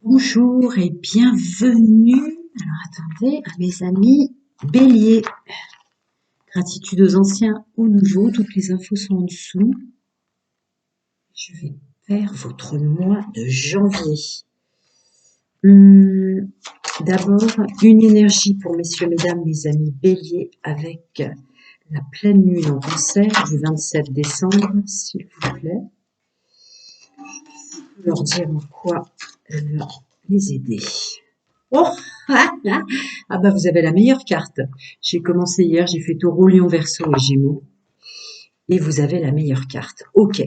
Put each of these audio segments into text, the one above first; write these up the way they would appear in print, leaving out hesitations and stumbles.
Bonjour et bienvenue. Alors attendez, à mes amis Bélier. Gratitude aux anciens, aux nouveaux. Toutes les infos sont en dessous. Je vais faire votre mois de janvier. D'abord, une énergie pour messieurs, mesdames, mes amis Bélier avec la pleine lune en Cancer du 27 décembre, s'il vous plaît. Je vais leur dire en quoi elle va les aider. Oh, ah bah vous avez la meilleure carte. J'ai commencé hier, j'ai fait Taureau, Lion, Verseau et Gémeaux. Et vous avez la meilleure carte. Ok.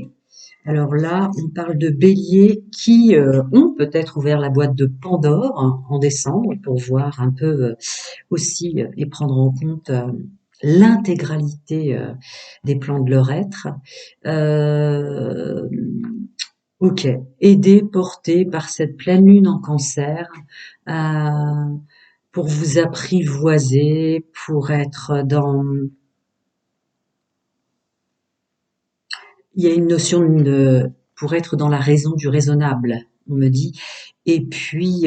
Alors là, on parle de béliers qui ont peut-être ouvert la boîte de Pandore en décembre pour voir un peu aussi et prendre en compte l'intégralité des plans de leur être. Ok, aidé, porté par cette pleine lune en Cancer, pour vous apprivoiser, pour être dans... Il y a une notion de... pour être dans la raison du raisonnable, on me dit. Et puis,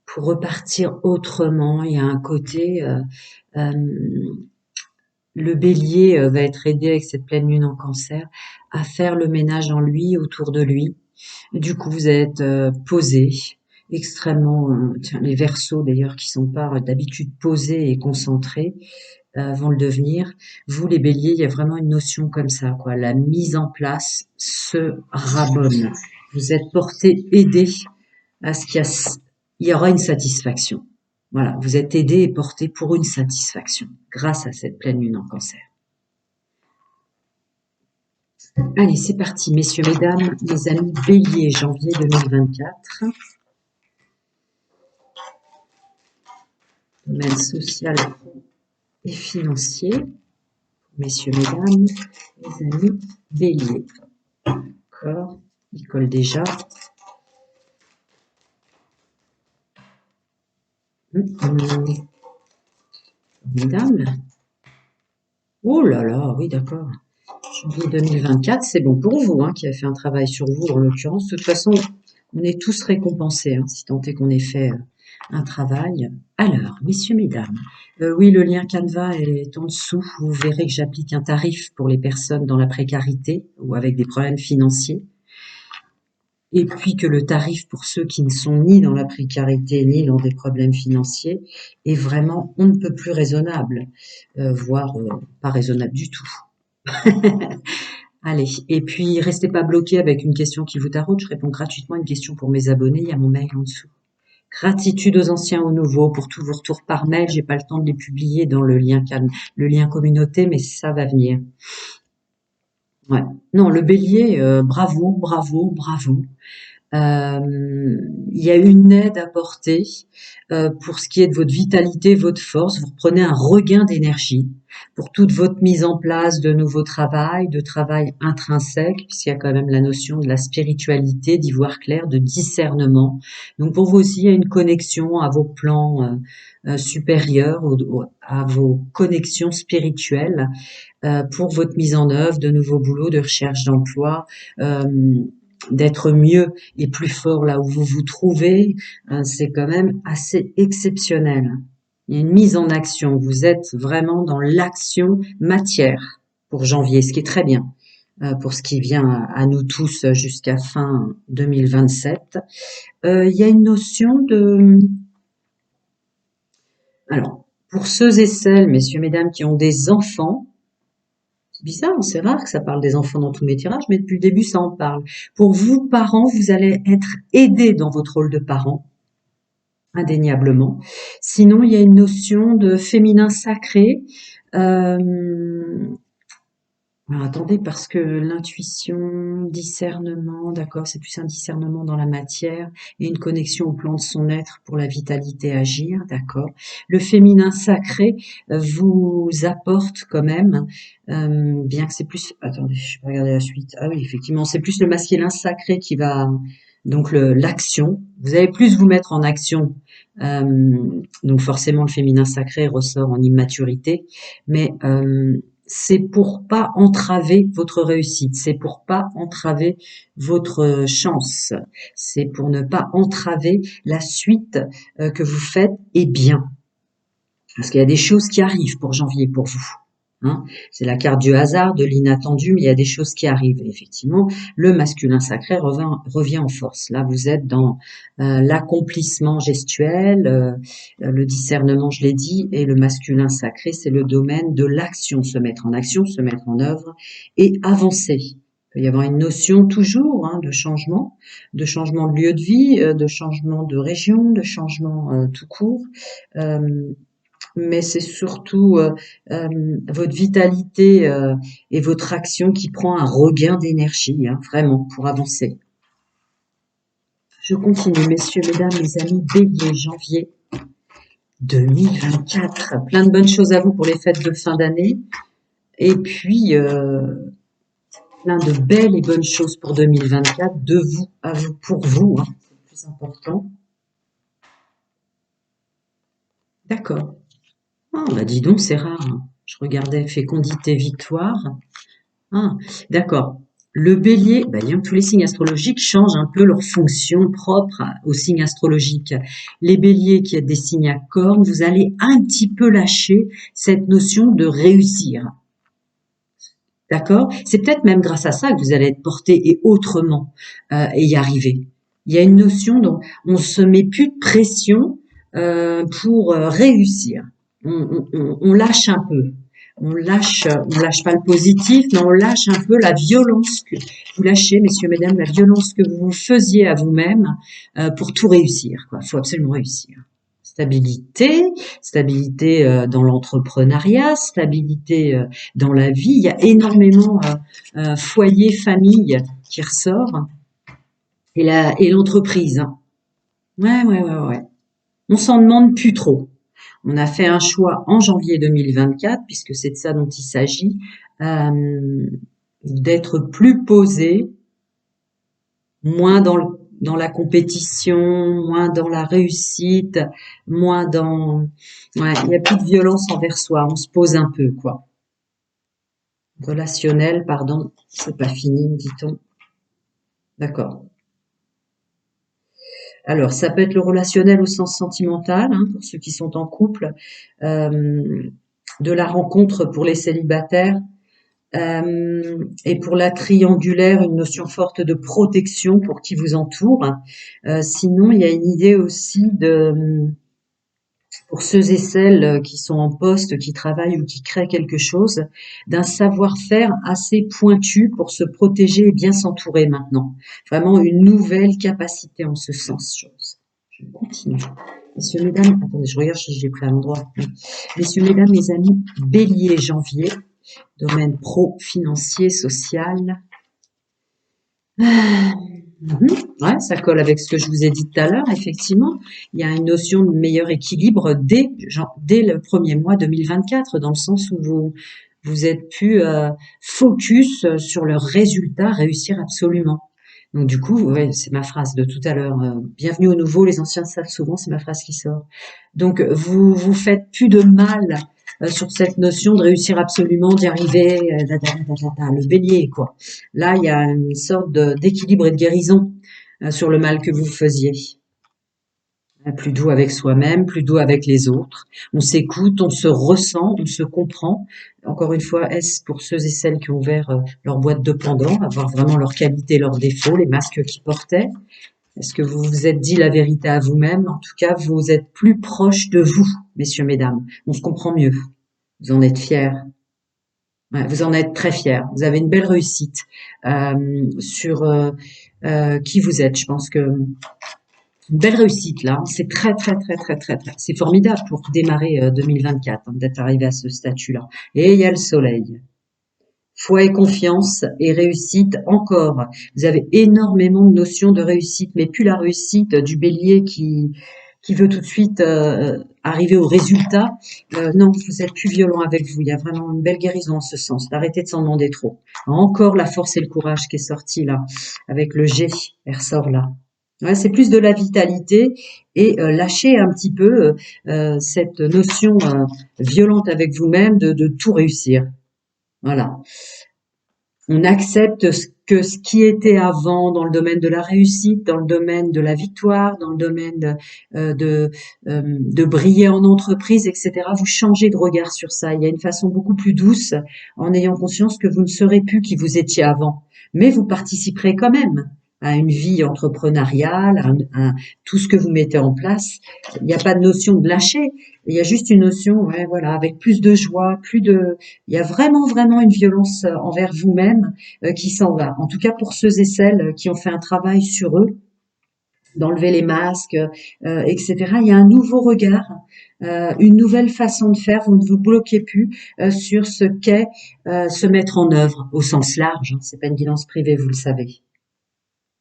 pour repartir autrement, il y a un côté... le bélier va être aidé avec cette pleine lune en Cancer à faire le ménage en lui, autour de lui. Du coup, vous êtes posé, extrêmement... tiens, les Verseaux d'ailleurs, qui sont pas d'habitude posés et concentrés, vont le devenir. Vous, les béliers, il y a vraiment une notion comme ça, quoi. La mise en place se rabonne. Vous êtes porté, aidé à ce il y aura une satisfaction. Voilà, vous êtes aidé et porté pour une satisfaction grâce à cette pleine lune en Cancer. Allez, c'est parti, messieurs, mesdames, mes amis béliers, janvier 2024. Domaine social et financier. Messieurs, mesdames, mes amis béliers. D'accord, il colle déjà. Formidable. Oh là là, oui, d'accord. Janvier 2024, c'est bon pour vous, hein, qui a fait un travail sur vous en l'occurrence. De toute façon, on est tous récompensés, hein, si tant est qu'on ait fait un travail. Alors, messieurs, mesdames, oui, le lien Canva est en dessous. Vous verrez que j'applique un tarif pour les personnes dans la précarité ou avec des problèmes financiers. Et puis que le tarif pour ceux qui ne sont ni dans la précarité ni dans des problèmes financiers est vraiment on ne peut plus raisonnable, voire pas raisonnable du tout. Allez, et puis restez pas bloqués avec une question qui vous taraude, je réponds gratuitement à une question pour mes abonnés, il y a mon mail en dessous. Gratitude aux anciens, aux nouveaux pour tous vos retours par mail, j'ai pas le temps de les publier dans le lien communauté, mais ça va venir. Ouais. Non, le bélier, bravo, bravo, bravo. Il y a une aide apportée pour ce qui est de votre vitalité, votre force. Vous reprenez un regain d'énergie pour toute votre mise en place de nouveaux travail, de travail intrinsèque, puisqu'il y a quand même la notion de la spiritualité, d'y voir clair, de discernement. Donc pour vous aussi, il y a une connexion à vos plans supérieurs, à vos connexions spirituelles pour votre mise en œuvre de nouveaux boulots, de recherche d'emploi, d'être mieux et plus fort là où vous vous trouvez, c'est quand même assez exceptionnel. Il y a une mise en action. Vous êtes vraiment dans l'action matière pour janvier, ce qui est très bien pour ce qui vient à nous tous jusqu'à fin 2027. Il y a une notion de... Alors, pour ceux et celles, messieurs, mesdames, qui ont des enfants, c'est bizarre, c'est rare que ça parle des enfants dans tous mes tirages, mais depuis le début, ça en parle. Pour vous, parents, vous allez être aidés dans votre rôle de parent, indéniablement. Sinon, il y a une notion de féminin sacré. Alors attendez, parce que l'intuition, discernement, d'accord, c'est plus un discernement dans la matière et une connexion au plan de son être pour la vitalité agir, d'accord. Le féminin sacré vous apporte quand même, bien que c'est plus... Attendez, je vais regarder la suite. Ah oui, effectivement, c'est plus le masculin sacré qui va... Donc l'action, vous allez plus vous mettre en action. Donc forcément, le féminin sacré ressort en immaturité, mais... c'est pour pas entraver votre réussite, c'est pour pas entraver votre chance, c'est pour ne pas entraver la suite que vous faites et bien. Parce qu'il y a des choses qui arrivent pour janvier pour vous. Hein. C'est la carte du hasard, de l'inattendu, mais il y a des choses qui arrivent. Et effectivement, le masculin sacré revient en force. Là, vous êtes dans l'accomplissement gestuel, le discernement, je l'ai dit, et le masculin sacré, c'est le domaine de l'action, se mettre en action, se mettre en œuvre et avancer. Il peut y avoir une notion toujours de changement de lieu de vie, de changement de région, de changement tout court. Mais c'est surtout votre vitalité et votre action qui prend un regain d'énergie, vraiment, pour avancer. Je continue, messieurs, mesdames, mes amis, Bélier, janvier 2024. Plein de bonnes choses à vous pour les fêtes de fin d'année. Et puis, plein de belles et bonnes choses pour 2024, de vous à vous, pour vous, c'est le plus important. D'accord. Ah, bah dis donc, c'est rare. Je regardais fécondité, victoire. Ah, d'accord. Le bélier, tous les signes astrologiques changent un peu leur fonction propre aux signes astrologiques. Les béliers qui êtes des signes à cornes, vous allez un petit peu lâcher cette notion de réussir. D'accord? C'est peut-être même grâce à ça que vous allez être porté et autrement et y arriver. Il y a une notion dont on se met plus de pression pour réussir. On lâche un peu. On lâche pas le positif, mais on lâche un peu la violence que vous lâchez, messieurs, mesdames, la violence que vous faisiez à vous-même pour tout réussir. Il faut absolument réussir. Stabilité dans l'entrepreneuriat, stabilité dans la vie. Il y a énormément foyer, famille qui ressort et l'entreprise. Ouais. On s'en demande plus trop. On a fait un choix en janvier 2024, puisque c'est de ça dont il s'agit, d'être plus posé, moins dans la compétition, moins dans la réussite, moins dans... Ouais, il n'y a plus de violence envers soi, on se pose un peu, quoi. Relationnel, pardon, c'est pas fini, dit-on. D'accord. Alors, ça peut être le relationnel au sens sentimental, pour ceux qui sont en couple, de la rencontre pour les célibataires, et pour la triangulaire, une notion forte de protection pour qui vous entoure. Sinon, il y a une idée aussi pour ceux et celles qui sont en poste, qui travaillent ou qui créent quelque chose, d'un savoir-faire assez pointu pour se protéger et bien s'entourer maintenant. Vraiment une nouvelle capacité en ce sens. Je continue. Messieurs, mesdames, attendez, je regarde si j'ai pris à l'endroit. Messieurs, mesdames, mes amis, Bélier, janvier, domaine pro, financier, social. Ouais, ça colle avec ce que je vous ai dit tout à l'heure, effectivement. Il y a une notion de meilleur équilibre dès le premier mois 2024, dans le sens où vous êtes plus focus sur le résultat, réussir absolument. Donc du coup, ouais, c'est ma phrase de tout à l'heure. Bienvenue au nouveau, les anciens savent souvent, c'est ma phrase qui sort. Donc vous faites plus de mal sur cette notion de réussir absolument, d'y arriver, le bélier, quoi. Là, il y a une sorte d'équilibre et de guérison sur le mal que vous faisiez. Plus doux avec soi-même, plus doux avec les autres. On s'écoute, on se ressent, on se comprend. Encore une fois, est-ce pour ceux et celles qui ont ouvert leur boîte de Pandore, avoir vraiment leurs qualités, leurs défauts, les masques qu'ils portaient? Est-ce que vous vous êtes dit la vérité à vous-même? En tout cas, vous êtes plus proche de vous, messieurs, mesdames. On se comprend mieux. Vous en êtes fiers. Ouais, vous en êtes très fiers. Vous avez une belle réussite sur qui vous êtes. Je pense que une belle réussite là. C'est très. C'est formidable pour démarrer 2024 d'être arrivé à ce statut-là. Et il y a le soleil. Foi et confiance et réussite encore. Vous avez énormément de notions de réussite, mais plus la réussite du bélier qui veut tout de suite arriver au résultat. Non, vous êtes plus violent avec vous. Il y a vraiment une belle guérison en ce sens. D'arrêter de s'en demander trop. Encore la force et le courage qui est sorti là, avec le G, elle ressort là. Ouais, c'est plus de la vitalité et lâcher un petit peu cette notion violente avec vous-même de tout réussir. Voilà. On accepte ce qui était avant dans le domaine de la réussite, dans le domaine de la victoire, dans le domaine de briller en entreprise, etc. Vous changez de regard sur ça. Il y a une façon beaucoup plus douce en ayant conscience que vous ne serez plus qui vous étiez avant. Mais vous participerez quand même à une vie entrepreneuriale, à tout ce que vous mettez en place. Il n'y a pas de notion de lâcher. Il y a juste une notion, ouais, voilà, avec plus de joie, il y a vraiment, vraiment une violence envers vous-même qui s'en va. En tout cas, pour ceux et celles qui ont fait un travail sur eux, d'enlever les masques, etc. Il y a un nouveau regard, une nouvelle façon de faire. Vous ne vous bloquez plus sur ce qu'est se mettre en œuvre au sens large. Hein. C'est pas une guidance privée, vous le savez.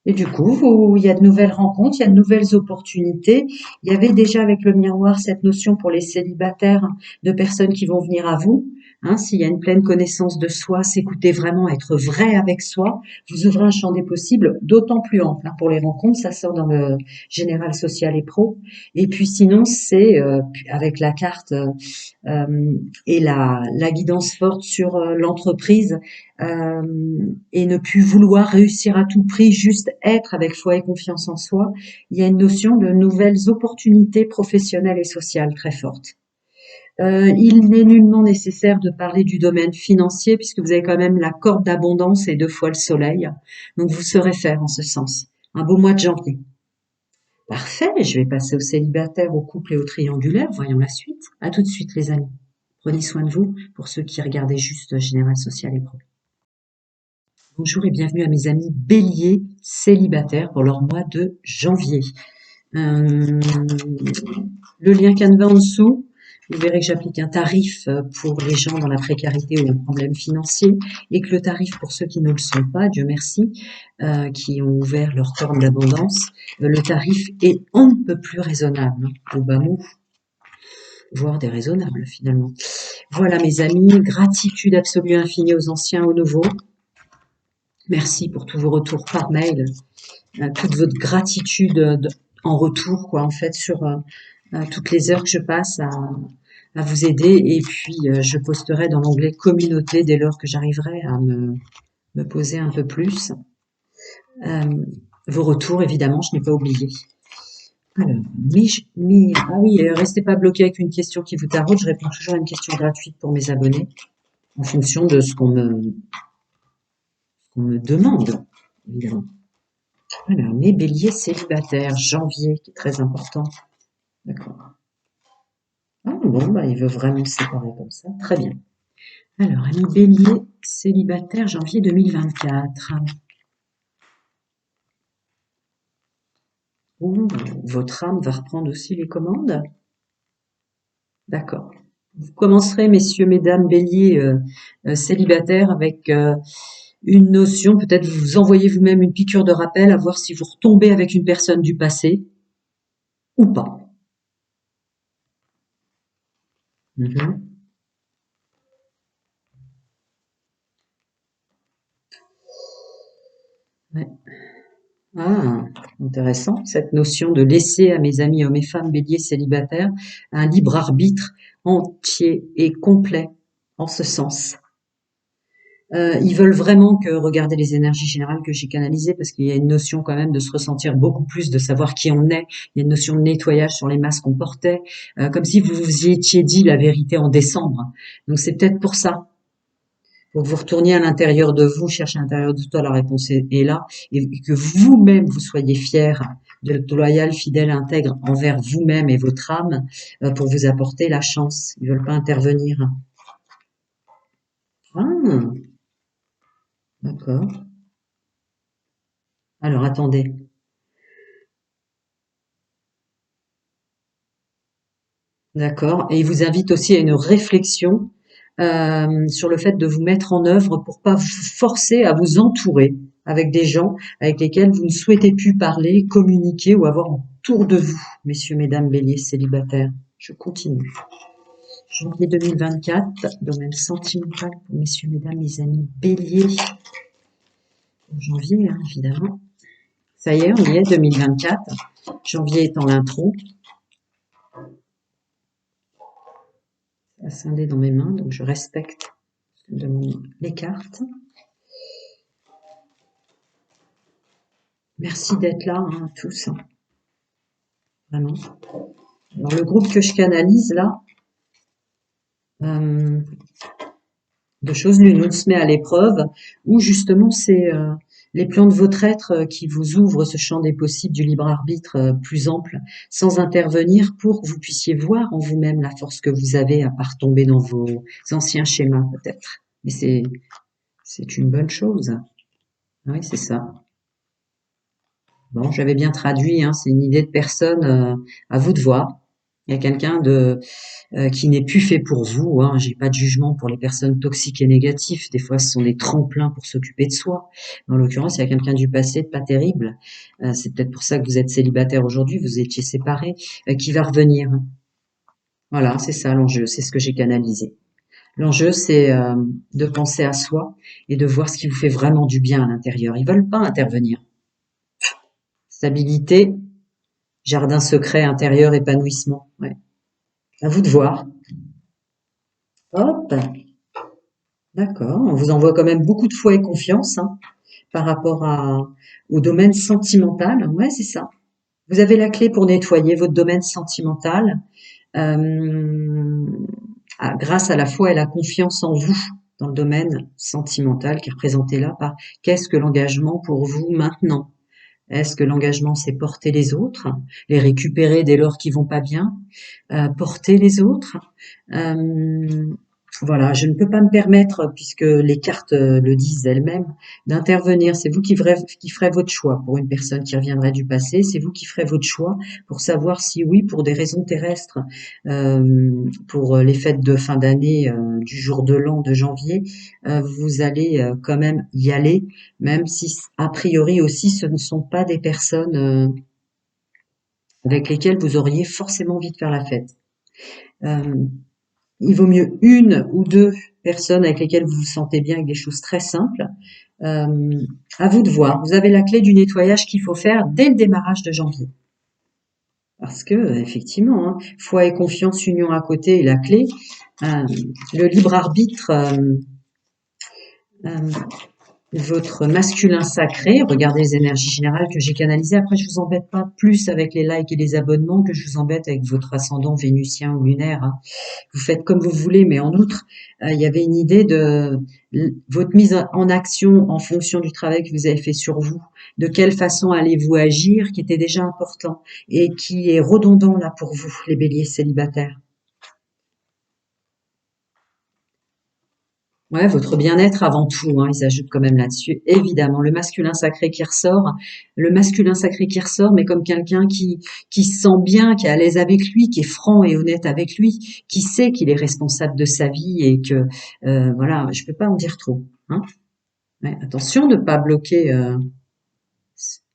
Et du coup, il y a de nouvelles rencontres, il y a de nouvelles opportunités. Il y avait déjà avec le miroir cette notion pour les célibataires de personnes qui vont venir à vous. Hein, s'il y a une pleine connaissance de soi, s'écouter vraiment, être vrai avec soi, vous ouvrez un champ des possibles d'autant plus ample. Hein, pour les rencontres, ça sort dans le général social et pro. Et puis sinon, c'est avec la carte et la guidance forte sur l'entreprise et ne plus vouloir réussir à tout prix, juste être avec foi et confiance en soi, il y a une notion de nouvelles opportunités professionnelles et sociales très fortes. Il n'est nullement nécessaire de parler du domaine financier puisque vous avez quand même la corde d'abondance et 2 fois le soleil. Donc vous saurez faire en ce sens. Un beau mois de janvier. Parfait, je vais passer aux célibataires, aux couples et aux triangulaires. Voyons la suite. À tout de suite les amis. Prenez soin de vous pour ceux qui regardaient juste Général Social et Pro. Bonjour et bienvenue à mes amis béliers célibataires pour leur mois de janvier. Le lien Canva en dessous, vous verrez que j'applique un tarif pour les gens dans la précarité ou les problèmes financiers et que le tarif pour ceux qui ne le sont pas, Dieu merci, qui ont ouvert leur corne d'abondance, le tarif est on ne peut plus raisonnable, au bas mot, voire déraisonnable finalement. Voilà mes amis, gratitude absolue infinie aux anciens, aux nouveaux. Merci pour tous vos retours par mail, toute votre gratitude en retour, quoi, en fait, sur toutes les heures que je passe à vous aider. Et puis, je posterai dans l'onglet communauté dès lors que j'arriverai à me poser un peu plus. Vos retours, évidemment, je n'ai pas oublié. Alors, ah oui, restez pas bloqué avec une question qui vous taraude. Je réponds toujours à une question gratuite pour mes abonnés en fonction de ce qu'on me demande, évidemment. Alors, mes béliers célibataires, janvier, qui est très important. D'accord. Ah bon, bah, il veut vraiment se séparer comme ça. Très bien. Alors, ami bélier célibataire, janvier 2024. Oh, votre âme va reprendre aussi les commandes. D'accord. Vous commencerez, messieurs, mesdames, béliers célibataires, avec une notion, peut-être vous envoyez vous-même une piqûre de rappel à voir si vous retombez avec une personne du passé ou pas. Mhm. Ouais. Ah, intéressant, cette notion de laisser à mes amis hommes et femmes béliers célibataires un libre arbitre entier et complet en ce sens. Ils veulent vraiment que regarder les énergies générales que j'ai canalisées parce qu'il y a une notion quand même de se ressentir beaucoup plus, de savoir qui on est. Il y a une notion de nettoyage sur les masques qu'on portait, comme si vous vous y étiez dit la vérité en décembre. Donc c'est peut-être pour ça. Faut que vous retourniez à l'intérieur de vous, cherchez à l'intérieur de toi, la réponse est là, et que vous-même vous soyez fier d'être loyal, fidèle, intègre envers vous-même et votre âme pour vous apporter la chance. Ils veulent pas intervenir. Ah, d'accord. Alors attendez. D'accord. Et il vous invite aussi à une réflexion sur le fait de vous mettre en œuvre pour pas vous forcer à vous entourer avec des gens avec lesquels vous ne souhaitez plus parler, communiquer ou avoir autour de vous, messieurs, mesdames, béliers, célibataires. Je continue. Janvier 2024, domaine sentimental pour messieurs, mesdames, mes amis béliers. En janvier, hein, évidemment. Ça y est, on y est, 2024. Janvier étant l'intro. Ça a scindé dans mes mains, donc je respecte Les cartes. Merci d'être là, hein, tous, hein, vraiment. Alors le groupe que je canalise là, euh, de choses l'une, on se met à l'épreuve, où justement c'est les plans de votre être qui vous ouvrent ce champ des possibles du libre arbitre plus ample, sans intervenir pour que vous puissiez voir en vous-même la force que vous avez à part tomber dans vos anciens schémas peut-être. Mais c'est une bonne chose. Oui, c'est ça. Bon, j'avais bien traduit, hein, c'est une idée de personne, à vous de voir. Il y a quelqu'un de qui n'est plus fait pour vous, hein. J'ai pas de jugement pour les personnes toxiques et négatives. Des fois, ce sont des tremplins pour s'occuper de soi. En l'occurrence, il y a quelqu'un du passé de pas terrible. C'est peut-être pour ça que vous êtes célibataire aujourd'hui, vous étiez séparés, qui va revenir. Voilà, c'est ça l'enjeu, c'est ce que j'ai canalisé. L'enjeu, c'est de penser à soi et de voir ce qui vous fait vraiment du bien à l'intérieur. Ils veulent pas intervenir. Stabilité, jardin secret intérieur, épanouissement. Ouais. À vous de voir. Hop, d'accord. On vous envoie quand même beaucoup de foi et confiance, hein, par rapport au domaine sentimental. Ouais, c'est ça. Vous avez la clé pour nettoyer votre domaine sentimental euh, grâce à la foi et la confiance en vous dans le domaine sentimental qui est représenté là par qu'est-ce que l'engagement pour vous maintenant? Est-ce que l'engagement, c'est porter les autres, les récupérer dès lors qu'ils vont pas bien, porter les autres? Euh, voilà, je ne peux pas me permettre, puisque les cartes le disent elles-mêmes, d'intervenir. C'est vous qui ferez votre choix pour une personne qui reviendrait du passé. C'est vous qui ferez votre choix pour savoir si oui, pour des raisons terrestres, pour les fêtes de fin d'année du jour de l'an de janvier, vous allez quand même y aller, même si a priori aussi ce ne sont pas des personnes avec lesquelles vous auriez forcément envie de faire la fête. Euh, il vaut mieux une ou deux personnes avec lesquelles vous vous sentez bien, avec des choses très simples. Euh, à vous de voir. Vous avez la clé du nettoyage qu'il faut faire dès le démarrage de janvier. Parce que, effectivement, hein, foi et confiance, union à côté et la clé. Le libre arbitre, euh, votre masculin sacré, regardez les énergies générales que j'ai canalisées. Après, je vous embête pas plus avec les likes et les abonnements que je vous embête avec votre ascendant vénusien ou lunaire, hein. Vous faites comme vous voulez, mais en outre, il y avait une idée de votre mise en action en fonction du travail que vous avez fait sur vous. De quelle façon allez-vous agir, qui était déjà important et qui est redondant là pour vous, les béliers célibataires. Ouais, votre bien-être avant tout, hein, ils ajoutent quand même là-dessus. Évidemment, le masculin sacré qui ressort, mais comme quelqu'un qui se sent bien, qui est à l'aise avec lui, qui est franc et honnête avec lui, qui sait qu'il est responsable de sa vie et que voilà, je peux pas en dire trop, hein. Ouais, attention de pas bloquer.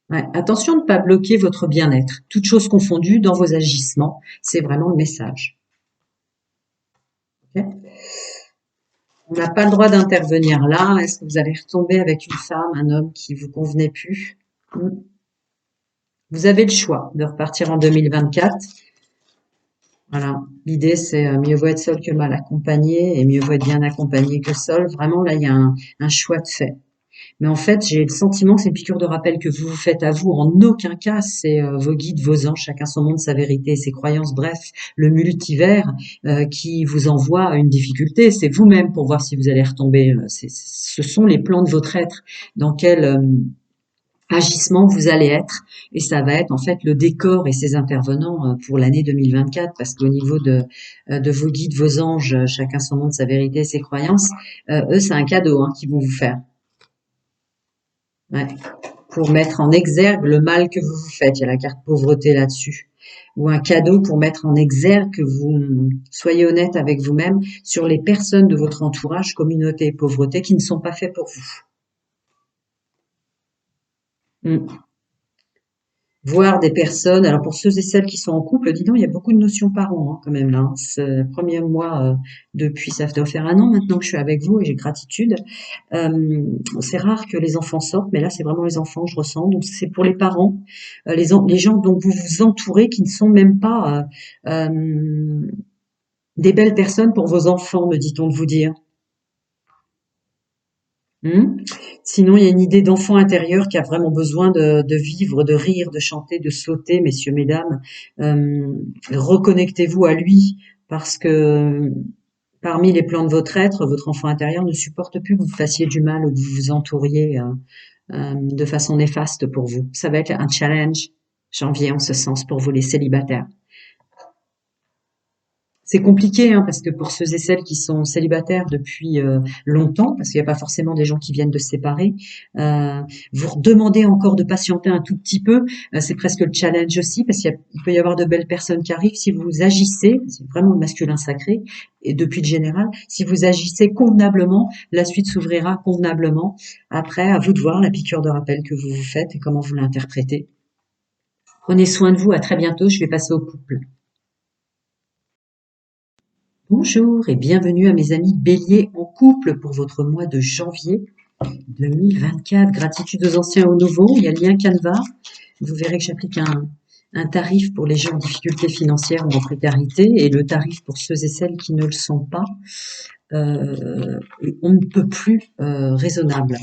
Ouais, attention de pas bloquer votre bien-être. Toutes choses confondues dans vos agissements, c'est vraiment le message. Ok. On n'a pas le droit d'intervenir là. Est-ce que vous allez retomber avec une femme, un homme qui vous convenait plus? Vous avez le choix de repartir en 2024. Voilà. L'idée, c'est mieux vaut être seul que mal accompagné et mieux vaut être bien accompagné que seul. Vraiment, là, il y a un choix de fait. Mais en fait, j'ai le sentiment que c'est une piqûre de rappel que vous vous faites à vous. En aucun cas, c'est vos guides, vos anges, chacun son monde, sa vérité, ses croyances. Bref, le multivers qui vous envoie une difficulté. C'est vous-même pour voir si vous allez retomber. Ce sont les plans de votre être. Dans quel agissement vous allez être. Et ça va être en fait le décor et ses intervenants pour l'année 2024. Parce qu'au niveau de vos guides, vos anges, chacun son monde, sa vérité, ses croyances, eux, c'est un cadeau qu'ils vont vous faire. Ouais. Pour mettre en exergue le mal que vous vous faites. Il y a la carte pauvreté là-dessus. Ou un cadeau pour mettre en exergue que vous soyez honnête avec vous-même sur les personnes de votre entourage, communauté et pauvreté, qui ne sont pas faits pour vous. Voir des personnes, alors pour ceux et celles qui sont en couple, dis donc, il y a beaucoup de notions par an quand même là, hein. C'est le premier mois depuis, ça doit faire un an maintenant que je suis avec vous et j'ai gratitude. C'est rare que les enfants sortent, mais là c'est vraiment les enfants, je ressens. Donc c'est pour les parents, les gens dont vous vous entourez qui ne sont même pas des belles personnes pour vos enfants, me dit-on de vous dire. Hmm. Sinon, il y a une idée d'enfant intérieur qui a vraiment besoin de vivre, de rire, de chanter, de sauter, messieurs, mesdames. Euh, Reconnectez-vous à lui parce que parmi les plans de votre enfant intérieur ne supporte plus que vous fassiez du mal ou que vous vous entouriez de façon néfaste pour vous. Ça va être un challenge janvier en ce sens pour vous les célibataires. C'est compliqué, hein, parce que pour ceux et celles qui sont célibataires depuis longtemps, parce qu'il n'y a pas forcément des gens qui viennent de se séparer, euh, vous redemandez encore de patienter un tout petit peu. C'est presque le challenge aussi, parce qu'il peut y avoir de belles personnes qui arrivent. Si vous agissez, c'est vraiment le masculin sacré, et depuis le général, si vous agissez convenablement, la suite s'ouvrira convenablement. Après, à vous de voir la piqûre de rappel que vous vous faites et comment vous l'interprétez. Prenez soin de vous, à très bientôt, je vais passer au couple. Bonjour et bienvenue à mes amis Bélier en couple pour votre mois de janvier 2024. Gratitude aux anciens et aux nouveaux. Il y a le lien Canva. Vous verrez que j'applique un tarif pour les gens en difficulté financière ou en précarité et le tarif pour ceux et celles qui ne le sont pas. On ne peut plus raisonnable.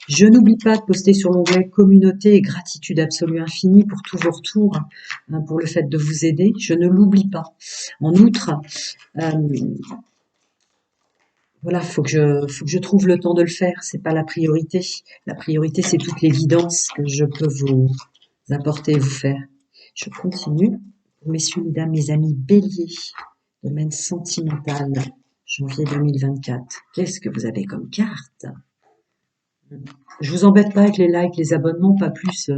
Je n'oublie pas de poster sur l'onglet communauté et gratitude absolue infinie pour tous vos retours, hein, pour le fait de vous aider. Je ne l'oublie pas. En outre, euh, voilà, faut que je trouve le temps de le faire. C'est pas la priorité. La priorité, c'est toute l'évidence que je peux vous apporter et vous faire. Je continue. Messieurs, mesdames, mes amis, Bélier, domaine sentimental, janvier 2024. Qu'est-ce que vous avez comme carte? Je vous embête pas avec les likes, les abonnements, pas plus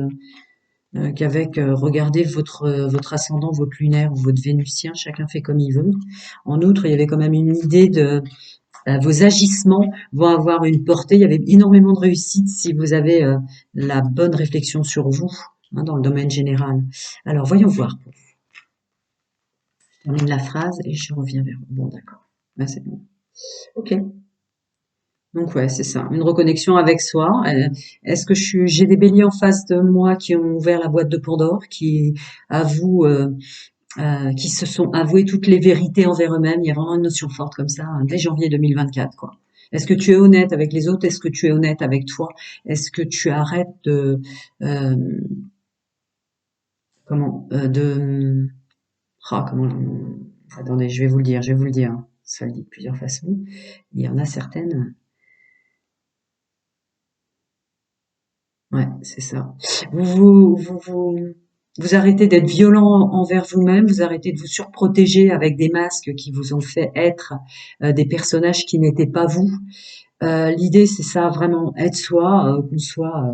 qu'avec regarder votre ascendant, votre lunaire ou votre vénusien. Chacun fait comme il veut. En outre, il y avait quand même une idée de vos agissements vont avoir une portée. Il y avait énormément de réussite si vous avez la bonne réflexion sur vous, hein, dans le domaine général. Alors, voyons voir. Je termine la phrase et je reviens vers vous. Bon, d'accord. Là, c'est bon. Ok. Donc, ouais, c'est ça. Une reconnexion avec soi. Est-ce que j'ai des béliers en face de moi qui ont ouvert la boîte de Pandore, qui avouent, qui se sont avoués toutes les vérités envers eux-mêmes. Il y a vraiment une notion forte comme ça, hein, dès janvier 2024, quoi. Est-ce que tu es honnête avec les autres? Est-ce que tu es honnête avec toi? Est-ce que tu arrêtes euh, de, comment, attendez, je vais vous le dire. Ça le dit de plusieurs façons. Il y en a certaines. Ouais, c'est ça. Vous arrêtez d'être violent envers vous-même, vous arrêtez de vous surprotéger avec des masques qui vous ont fait être des personnages qui n'étaient pas vous. L'idée, c'est ça, vraiment être soi, qu'on soit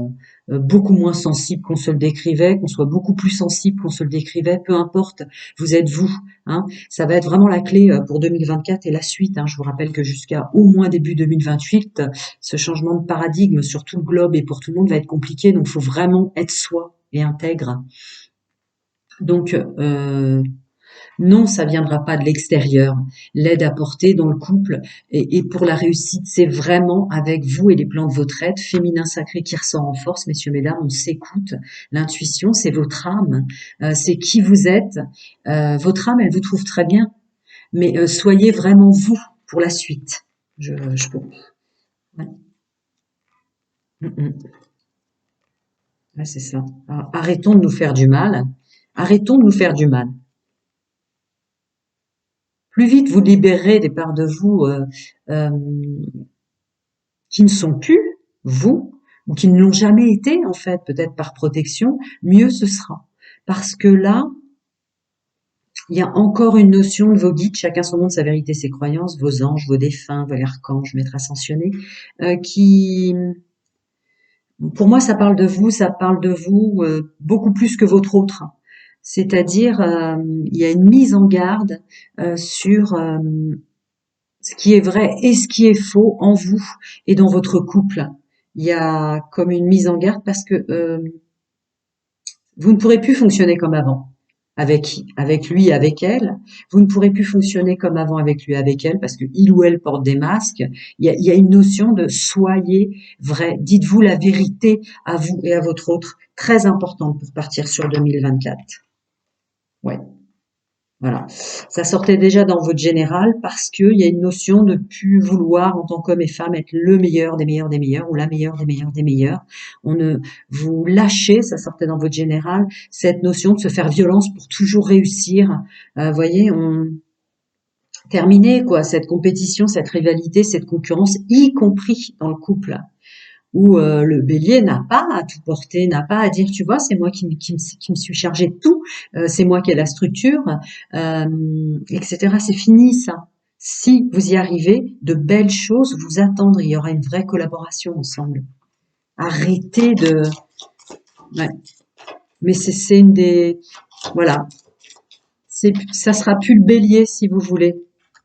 beaucoup moins sensible qu'on se le décrivait, qu'on soit beaucoup plus sensible qu'on se le décrivait, peu importe, vous êtes vous. Hein. Ça va être vraiment la clé pour 2024 et la suite. Hein. Je vous rappelle que jusqu'à au moins début 2028, ce changement de paradigme sur tout le globe et pour tout le monde va être compliqué, donc il faut vraiment être soi et intègre. Donc, non, ça viendra pas de l'extérieur. L'aide apportée dans le couple et pour la réussite, c'est vraiment avec vous et les plans de votre être, féminin sacré qui ressort en force, messieurs, mesdames, on s'écoute. L'intuition, c'est votre âme, c'est qui vous êtes. Votre âme, elle vous trouve très bien, mais soyez vraiment vous pour la suite. Je pense. Ouais. Mm, mm. Ouais, c'est ça. Alors, arrêtons de nous faire du mal. Arrêtons de nous faire du mal. Plus vite vous libérez des parts de vous euh, qui ne sont plus vous, ou qui ne l'ont jamais été, en fait, peut-être par protection, mieux ce sera. Parce que là, il y a encore une notion de vos guides, chacun son monde, sa vérité, ses croyances, vos anges, vos défunts, vos archanges, maîtres ascensionnés, qui, pour moi, ça parle de vous, beaucoup plus que votre autre. C'est-à-dire, il y a une mise en garde sur ce qui est vrai et ce qui est faux en vous et dans votre couple. Il y a comme une mise en garde parce que vous ne pourrez plus fonctionner comme avant avec lui, avec elle. Vous ne pourrez plus fonctionner comme avant avec lui, avec elle parce que il ou elle porte des masques. Il y a une notion de soyez vrai. Dites-vous la vérité à vous et à votre autre, très importante pour partir sur 2024. Ouais. Voilà. Ça sortait déjà dans votre général parce qu'il y a une notion de plus vouloir en tant qu'homme et femme être le meilleur des meilleurs des meilleurs ou la meilleure des meilleurs des meilleurs. On ne vous lâchez, ça sortait dans votre général, cette notion de se faire violence pour toujours réussir. Voyez, on terminait quoi cette compétition, cette rivalité, cette concurrence, y compris dans le couple où le bélier n'a pas à tout porter, n'a pas à dire, tu vois, c'est moi qui me suis chargé de tout, c'est moi qui ai la structure, etc. C'est fini ça. Si vous y arrivez, de belles choses vous attendent. Il y aura une vraie collaboration ensemble. Arrêtez de... Ouais. Mais c'est une des... Voilà. Ça sera plus le bélier, si vous voulez,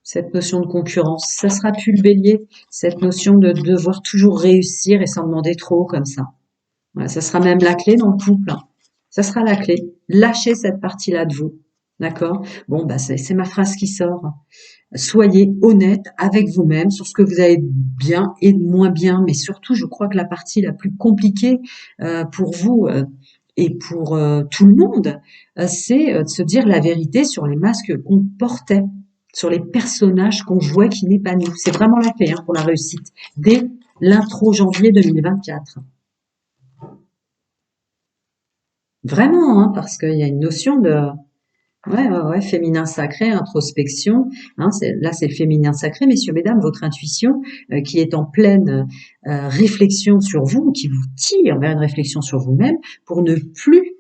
cette notion de concurrence. Ça sera plus le bélier, cette notion de devoir toujours réussir et s'en demander trop comme ça. Voilà, ça sera même la clé dans le couple, hein. Ça sera la clé. Lâchez cette partie-là de vous. D'accord? Bon, bah, c'est ma phrase qui sort. Soyez honnête avec vous-même sur ce que vous avez bien et moins bien. Mais surtout, je crois que la partie la plus compliquée pour vous et pour tout le monde, c'est de se dire la vérité sur les masques qu'on portait, sur les personnages qu'on jouait qui n'est pas nous. C'est vraiment la clé hein, pour la réussite. Dès l'intro janvier 2024. Vraiment, hein, parce qu'il y a une notion de ouais, féminin sacré, introspection. Hein, là, c'est le féminin sacré, messieurs, mesdames, votre intuition qui est en pleine réflexion sur vous, qui vous tire vers une réflexion sur vous-même pour ne plus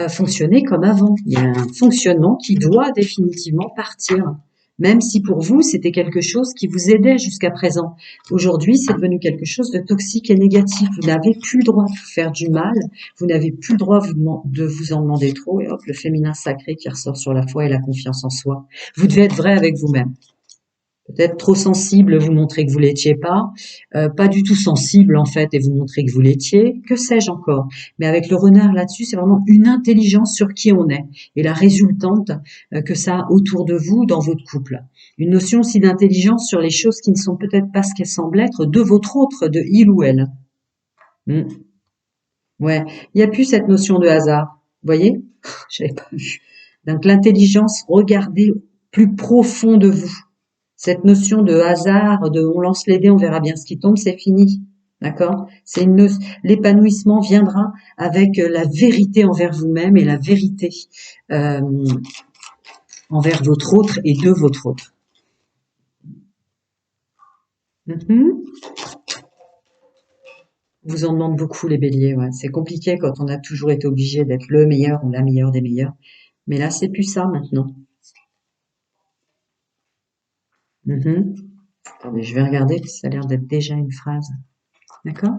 fonctionner comme avant. Il y a un fonctionnement qui doit définitivement partir. Même si pour vous, c'était quelque chose qui vous aidait jusqu'à présent. Aujourd'hui, c'est devenu quelque chose de toxique et négatif. Vous n'avez plus le droit de vous faire du mal. Vous n'avez plus le droit de vous en demander trop. Et hop, le féminin sacré qui ressort sur la foi et la confiance en soi. Vous devez être vrai avec vous-même. Peut-être trop sensible, vous montrez que vous l'étiez pas du tout sensible en fait et vous montrez que vous l'étiez, que sais-je encore. Mais avec le renard là-dessus, c'est vraiment une intelligence sur qui on est et la résultante que ça a autour de vous dans votre couple. Une notion aussi d'intelligence sur les choses qui ne sont peut-être pas ce qu'elles semblent être de votre autre, de il ou elle. Hmm. Ouais, il n'y a plus cette notion de hasard. Vous voyez? J'avais pas vu. Donc l'intelligence, regardez plus profond de vous. Cette notion de hasard, de on lance les dés, on verra bien ce qui tombe, c'est fini. D'accord? L'épanouissement viendra avec la vérité envers vous-même et la vérité euh, envers votre autre et de votre autre. Mhm. Vous en demande beaucoup les béliers, ouais. C'est compliqué quand on a toujours été obligé d'être le meilleur ou la meilleure des meilleurs. Mais là, c'est plus ça maintenant. Mhm. Attendez, je vais regarder, parce que ça a l'air d'être déjà une phrase. D'accord?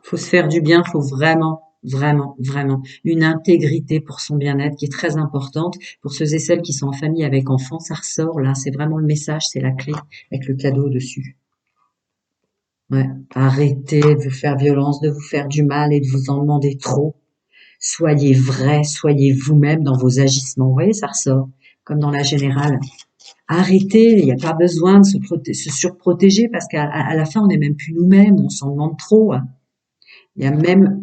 Faut se faire du bien, faut vraiment, vraiment, vraiment une intégrité pour son bien-être qui est très importante. Pour ceux et celles qui sont en famille avec enfants, ça ressort là, c'est vraiment le message, c'est la clé avec le cadeau dessus. Ouais. Arrêtez de vous faire violence, de vous faire du mal et de vous en demander trop. Soyez vrai, soyez vous-même dans vos agissements. Vous voyez, ça ressort, comme dans la générale. Arrêtez, il n'y a pas besoin de se surprotéger parce qu'à la fin, on n'est même plus nous-mêmes, on s'en demande trop. Il y a même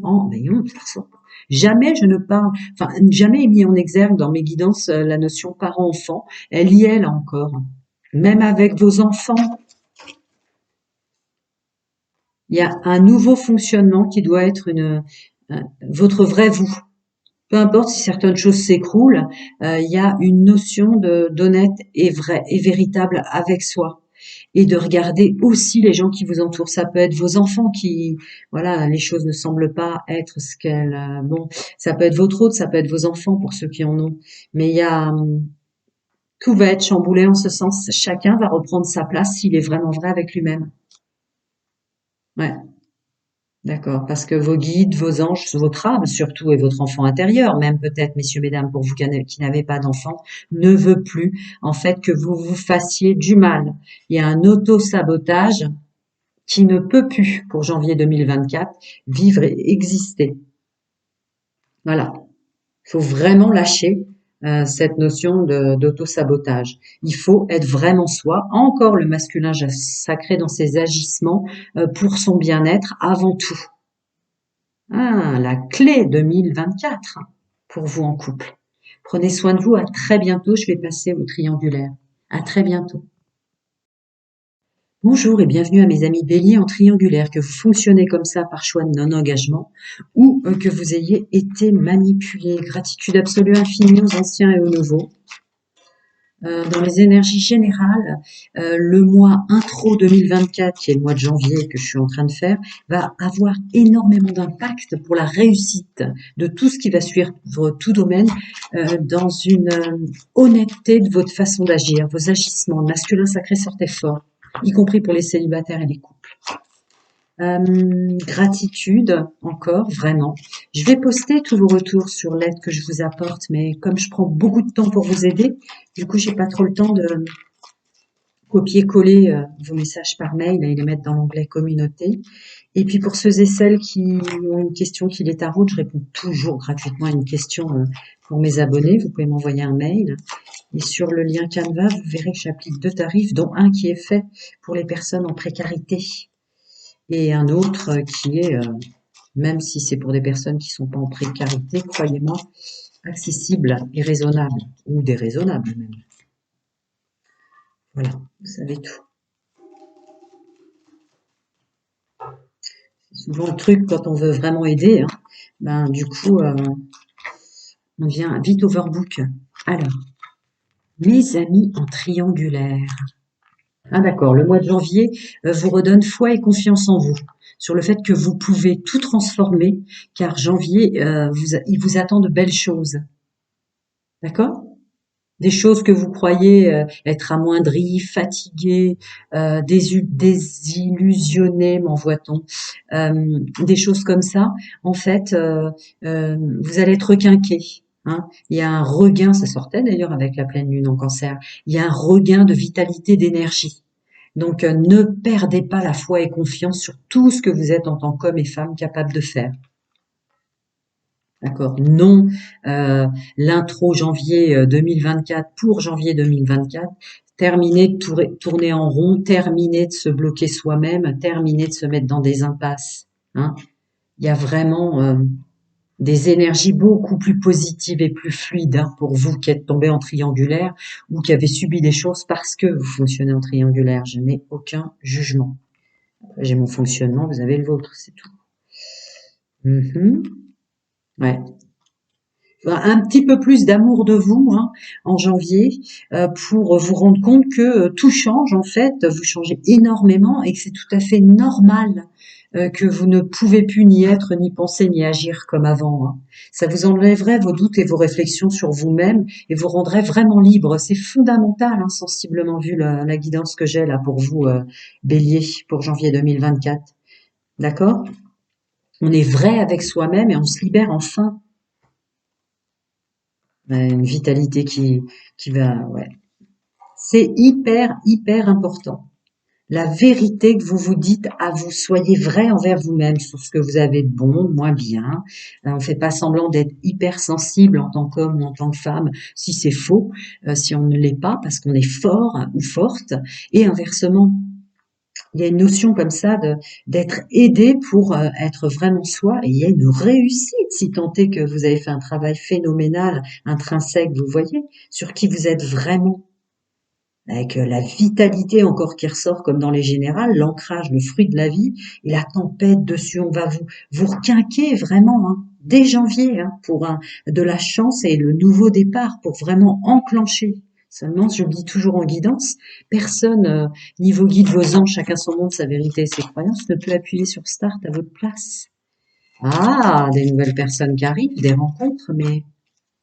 jamais je ne parle, enfin jamais est mis en exergue dans mes guidances la notion parent-enfant. Elle y est là encore. Même avec vos enfants, il y a un nouveau fonctionnement qui doit être votre vrai vous. Peu importe si certaines choses s'écroulent, il y a une notion d'honnête et vrai et véritable avec soi. Et de regarder aussi les gens qui vous entourent. Ça peut être vos enfants qui, voilà, les choses ne semblent pas être ce qu'elles, bon, ça peut être votre autre, ça peut être vos enfants pour ceux qui en ont. Mais il y a, tout va être chamboulé en ce sens. Chacun va reprendre sa place s'il est vraiment vrai avec lui-même. Ouais. D'accord, parce que vos guides, vos anges, votre âme surtout et votre enfant intérieur, même peut-être, messieurs, mesdames, pour vous qui n'avez pas d'enfant, ne veut plus en fait que vous vous fassiez du mal. Il y a un auto-sabotage qui ne peut plus, pour janvier 2024, vivre et exister. Voilà. Il faut vraiment lâcher cette notion d'auto-sabotage. Il faut être vraiment soi, encore le masculin sacré dans ses agissements pour son bien-être avant tout. Ah, la clé 2024 pour vous en couple. Prenez soin de vous. À très bientôt. Je vais passer au triangulaire. À très bientôt. Bonjour et bienvenue à mes amis béliers en triangulaire, que vous fonctionnez comme ça par choix de non-engagement ou que vous ayez été manipulé. Gratitude absolue infinie aux anciens et aux nouveaux. Dans les énergies générales, le mois intro 2024, qui est le mois de janvier que je suis en train de faire, va avoir énormément d'impact pour la réussite de tout ce qui va suivre tout domaine, dans une honnêteté de votre façon d'agir, vos agissements. Le masculin sacré sortez fort, y compris pour les célibataires et les couples. Gratitude encore, vraiment. Je vais poster tous vos retours sur l'aide que je vous apporte, mais comme je prends beaucoup de temps pour vous aider, du coup, j'ai pas trop le temps de copier-coller vos messages par mail et les mettre dans l'onglet communauté. Et puis pour ceux et celles qui ont une question qui les taraude, je réponds toujours gratuitement à une question pour mes abonnés. Vous pouvez m'envoyer un mail. Et sur le lien Canva, vous verrez que j'applique 2 tarifs, dont un qui est fait pour les personnes en précarité et un autre qui est, même si c'est pour des personnes qui sont pas en précarité, croyez-moi, accessible et raisonnable, ou déraisonnable même. Voilà, vous savez tout. C'est souvent le truc quand on veut vraiment aider, hein, ben du coup, on devient vite overbook. Alors, mes amis en triangulaire. Ah d'accord, le mois de janvier vous redonne foi et confiance en vous, sur le fait que vous pouvez tout transformer, car janvier, il vous attend de belles choses. D'accord? Des choses que vous croyez être amoindries, fatiguées, désillusionnées, m'envoie-t-on, des choses comme ça. En fait, vous allez être requinqué. Hein. Il y a un regain, ça sortait d'ailleurs avec la pleine lune en cancer, il y a un regain de vitalité, d'énergie. Donc ne perdez pas la foi et confiance sur tout ce que vous êtes en tant qu'homme et femme capable de faire. D'accord. Non, l'intro janvier 2024 pour janvier 2024. Terminer de tourner en rond, terminer de se bloquer soi-même, terminer de se mettre dans des impasses. Hein. Il y a vraiment des énergies beaucoup plus positives et plus fluides hein, pour vous qui êtes tombé en triangulaire ou qui avez subi des choses parce que vous fonctionnez en triangulaire. Je n'ai aucun jugement. J'ai mon fonctionnement, vous avez le vôtre, c'est tout. Ouais. Un petit peu plus d'amour de vous hein, en janvier pour vous rendre compte que tout change en fait, vous changez énormément et que c'est tout à fait normal que vous ne pouvez plus ni être, ni penser, ni agir comme avant. Hein. Ça vous enlèverait vos doutes et vos réflexions sur vous-même et vous rendrait vraiment libre. C'est fondamental, hein, sensiblement vu la guidance que j'ai là pour vous, Bélier, pour janvier 2024. D'accord? On est vrai avec soi-même et on se libère enfin. Une vitalité qui va, ouais. C'est hyper, hyper important. La vérité que vous vous dites à vous, soyez vrai envers vous-même sur ce que vous avez de bon, de moins bien. On fait pas semblant d'être hyper sensible en tant qu'homme ou en tant que femme, si c'est faux, si on ne l'est pas, parce qu'on est fort ou forte, et inversement. Il y a une notion comme ça d'être aidé pour être vraiment soi et il y a une réussite si tant est que vous avez fait un travail phénoménal, intrinsèque, vous voyez, sur qui vous êtes vraiment. Avec la vitalité encore qui ressort comme dans les générales, l'ancrage, le fruit de la vie et la tempête dessus. On va vous requinquer vraiment hein, dès janvier hein, pour de la chance et le nouveau départ pour vraiment enclencher. Seulement, je le dis toujours en guidance, personne, ni vos guides, vos anges, chacun son monde, sa vérité et ses croyances, ne peut appuyer sur Start à votre place. Ah, des nouvelles personnes qui arrivent, des rencontres, mais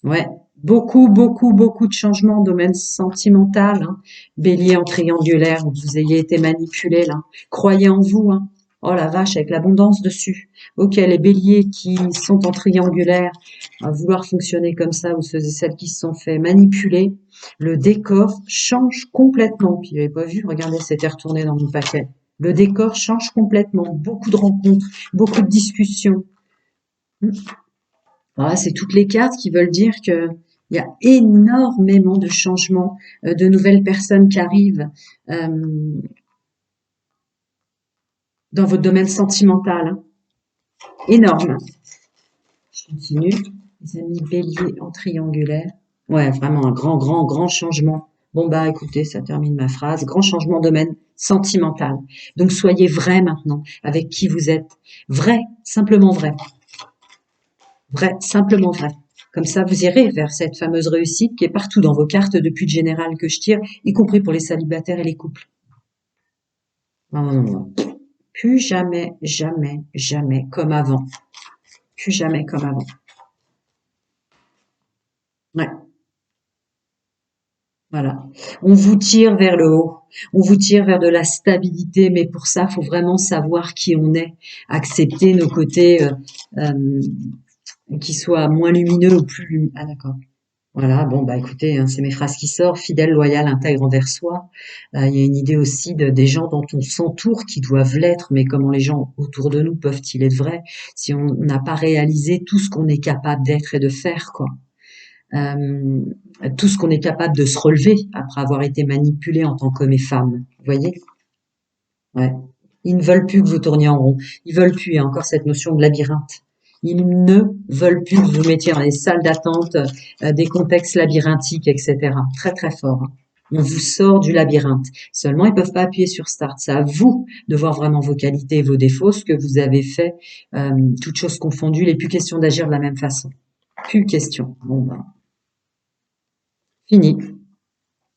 ouais, beaucoup, beaucoup, beaucoup de changements, domaine sentimental, hein. Bélier en triangulaire, où vous ayez été manipulé, là. Croyez en vous, hein. Oh la vache, avec l'abondance dessus. Ok, les béliers qui sont en triangulaire, à vouloir fonctionner comme ça, ou ceux et celles qui se sont fait manipuler, le décor change complètement. Puis, j'avais pas vu, regardez, c'était retourné dans mon paquet. Le décor change complètement. Beaucoup de rencontres, beaucoup de discussions. Voilà, c'est toutes les cartes qui veulent dire que il y a énormément de changements, de nouvelles personnes qui arrivent dans votre domaine sentimental. Hein. Énorme. Je continue. Les amis béliers en triangulaire. Ouais, vraiment un grand, grand, grand changement. Bon bah écoutez, ça termine ma phrase. Grand changement de domaine sentimental. Donc soyez vrai maintenant avec qui vous êtes. Vrai, simplement vrai. Vrai, simplement vrai. Comme ça, vous irez vers cette fameuse réussite qui est partout dans vos cartes depuis le général que je tire, y compris pour les célibataires et les couples. Non, non, non, non. Plus jamais, jamais, jamais comme avant. Plus jamais comme avant. Ouais. Voilà. On vous tire vers le haut. On vous tire vers de la stabilité, mais pour ça, faut vraiment savoir qui on est, accepter nos côtés euh, qui soient moins lumineux ou plus lumineux. Ah d'accord. Voilà. Bon bah écoutez, hein, c'est mes phrases qui sortent. Fidèle, loyal, intègre envers soi. Il y a une idée aussi des gens dont on s'entoure qui doivent l'être, mais comment les gens autour de nous peuvent-ils être vrais si on n'a pas réalisé tout ce qu'on est capable d'être et de faire, quoi. euh, tout ce qu'on est capable de se relever après avoir été manipulé en tant qu'homme et femme. Vous voyez? Ouais. Ils ne veulent plus que vous tourniez en rond. Ils veulent plus. Il y a encore cette notion de labyrinthe. Ils ne veulent plus que vous mettiez dans les salles d'attente, des contextes labyrinthiques, etc. Très très fort, hein. On vous sort du labyrinthe. Seulement, ils peuvent pas appuyer sur Start. C'est à vous de voir vraiment vos qualités et vos défauts, ce que vous avez fait, toutes choses confondues. Il n'est plus question d'agir de la même façon. Plus question. Bon, ben, fini.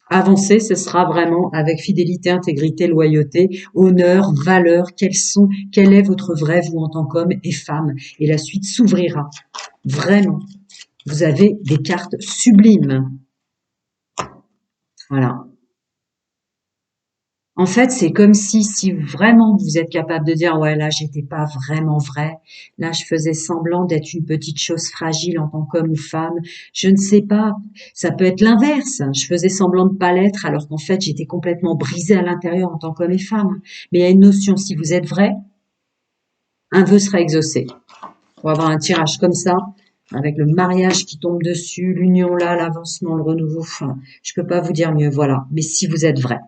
Avancer, ce sera vraiment avec fidélité, intégrité, loyauté, honneur, valeur. Quel est votre vrai vous en tant qu'homme et femme? Et la suite s'ouvrira. Vraiment. Vous avez des cartes sublimes. Voilà. En fait, c'est comme si vraiment vous êtes capable de dire, ouais, là, j'étais pas vraiment vrai. Là, je faisais semblant d'être une petite chose fragile en tant qu'homme ou femme. Je ne sais pas. Ça peut être l'inverse. Je faisais semblant de pas l'être alors qu'en fait, j'étais complètement brisée à l'intérieur en tant qu'homme et femme. Mais il y a une notion, si vous êtes vrai, un vœu sera exaucé. On va avoir un tirage comme ça, avec le mariage qui tombe dessus, l'union là, l'avancement, le renouveau. Enfin, je peux pas vous dire mieux, voilà. Mais si vous êtes vrai.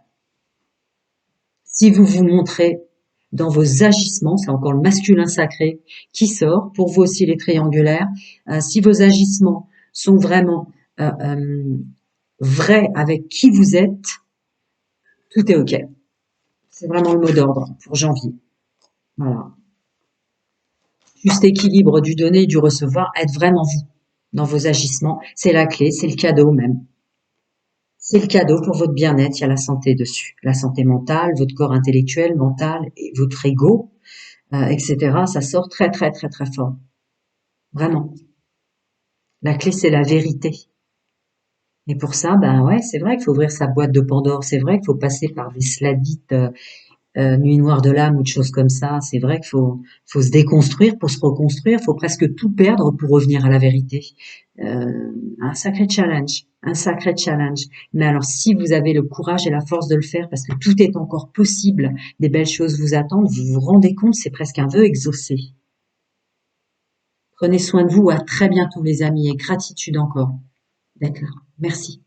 Si vous vous montrez dans vos agissements, c'est encore le masculin sacré qui sort, pour vous aussi les triangulaires, si vos agissements sont vraiment euh, euh, vrais avec qui vous êtes, tout est OK. C'est vraiment le mot d'ordre pour janvier. Voilà. Juste équilibre du donner et du recevoir, être vraiment vous dans vos agissements, c'est la clé, c'est le cadeau même. C'est le cadeau pour votre bien-être, il y a la santé dessus. La santé mentale, votre corps intellectuel, mental et votre ego, etc. Ça sort très très très très fort. Vraiment. La clé, c'est la vérité. Et pour ça, ben ouais, c'est vrai qu'il faut ouvrir sa boîte de Pandore. C'est vrai qu'il faut passer par des sladites nuit noire de l'âme ou de choses comme ça. C'est vrai qu'il faut se déconstruire pour se reconstruire. Il faut presque tout perdre pour revenir à la vérité. Un sacré challenge, un sacré challenge. Mais alors, si vous avez le courage et la force de le faire, parce que tout est encore possible, des belles choses vous attendent, vous vous rendez compte, c'est presque un vœu exaucé. Prenez soin de vous. À très bientôt, les amis, et gratitude encore d'être là. Merci.